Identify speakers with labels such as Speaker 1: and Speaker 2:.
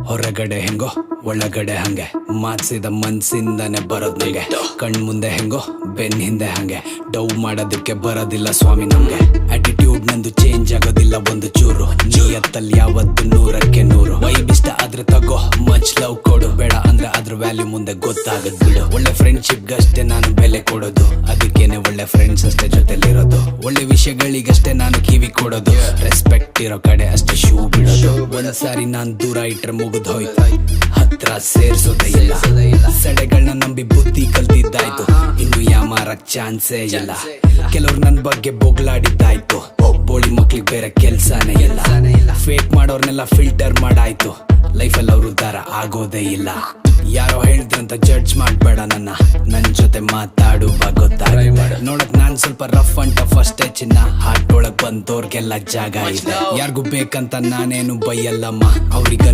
Speaker 1: ಹೊರಗಡೆ ಹೆಂಗೋ ಒಳಗಡೆ ಹಂಗೆ ಮಾತ್ಸಿದ ಮನ್ಸಿಂದಾನೆ ಬರೋದ್ ನಂಗೆ ಕಣ್ ಮುಂದೆ ಹೆಂಗೋ ಬೆನ್ ಹಿಂದೆ ಹಂಗೆ ಡೌ ಮಾಡೋದಕ್ಕೆ ಬರೋದಿಲ್ಲ ಸ್ವಾಮಿ ನಮ್ಗೆ ಆಟಿಟ್ಯೂಡ್ ನಂದು ಚೇಂಜ್ ಆಗೋದಿಲ್ಲ ಒಂದು ಚೂರು ನಿಯತ್ತಲ್ಲಿ ಯಾವತ್ತು 100ಕ್ಕೆ 100 ವೈಬ್ ಇಷ್ಟ ಆದ್ರೆ ತಗೋ ಮಚ್ ಲವ್ ಕೊಡು ಬೇಡ ಅಂದ್ರೆ ಅದ್ರ ವ್ಯಾಲ್ಯೂ ಮುಂದೆ ಗೊತ್ತಾಗದ್ ಬಿಡು ಒಳ್ಳೆ ಫ್ರೆಂಡ್ಶಿಪ್ಗಷ್ಟೇ ನಾನು ಬೆಲೆ ಕೊಡೋದು ಅದಕ್ಕೇನೆ ಒಳ್ಳೆ ಫ್ರೆಂಡ್ಸ್ ಅಷ್ಟೇ ಜೊತೆಲಿರೋದು ಒಳ್ಳೆ ವಿಷಯಗಳಿಗಷ್ಟೇ ನಾನು ಕಿವಿ ಕೊಡೋದು ರೆಸ್ಪೆಕ್ಟ್ ಇರೋ ಕಡೆ ಅಷ್ಟೇ ಶೂ ಬಿಡೋದು ಒಂದ್ಸಾರಿ ನಾನ್ ದೂರ ಇಟ್ರೆ ಮುಗಿದ್ ಹೋಯ್ತು ಹತ್ರ ಸೇರ್ಸೋದೇ ಇಲ್ಲ ಸೆಡೆಗಳನ್ನ ನಂಬಿ ಬುದ್ಧಿ ಕಲ್ತಿದ್ದಾಯ್ತು ಇನ್ನು ಯಾಮಾರಕ್ ಚಾನ್ಸೇ ಇಲ್ಲ ಕೆಲವ್ರು ನನ್ ಬಗ್ಗೆ ಬೊಗ್ಲಾಡಿದ್ದಾಯ್ತು ಬೋಳಿ ಮಕ್ಳಿಗೆ ಬೇರೆ ಕೆಲ್ಸಾನೇ ಇಲ್ಲ ಫೇಕ್ ಮಾಡೋರ್ನೆಲ್ಲ ಫಿಲ್ಟರ್ ಮಾಡಾಯ್ತು ಲೈಫಲ್ಲಿ ಅವ್ರ ಉದ್ಧಾರ ಆಗೋದೇ ಇಲ್ಲ ಯಾರೋ ಹೇಳಿದ್ರಂತ ಜಡ್ಜ್ ಮಾಡ್ಬೇಡ ನನ್ ಜೊತೆ ಮಾತಾಡುವಾಗ ಗೊತ್ತಾಗ ನೋಡಕ್ ನಾನ್ ಸ್ವಲ್ಪ ರಫ್ ಅಂಡ್ ಟಫ್ ಅಷ್ಟೇ ಚಿನ್ನ ಹಾಟ್ ಒಳಗ್ ಬಂದೋರ್ಗೆಲ್ಲ ಜಾಗ ಇದೆ ಯಾರಿಗೂ ಬೇಕಂತ ನಾನೇನು ಬೈಯಲ್ಲಮ್ಮ ಅವ್ರಿಗೆ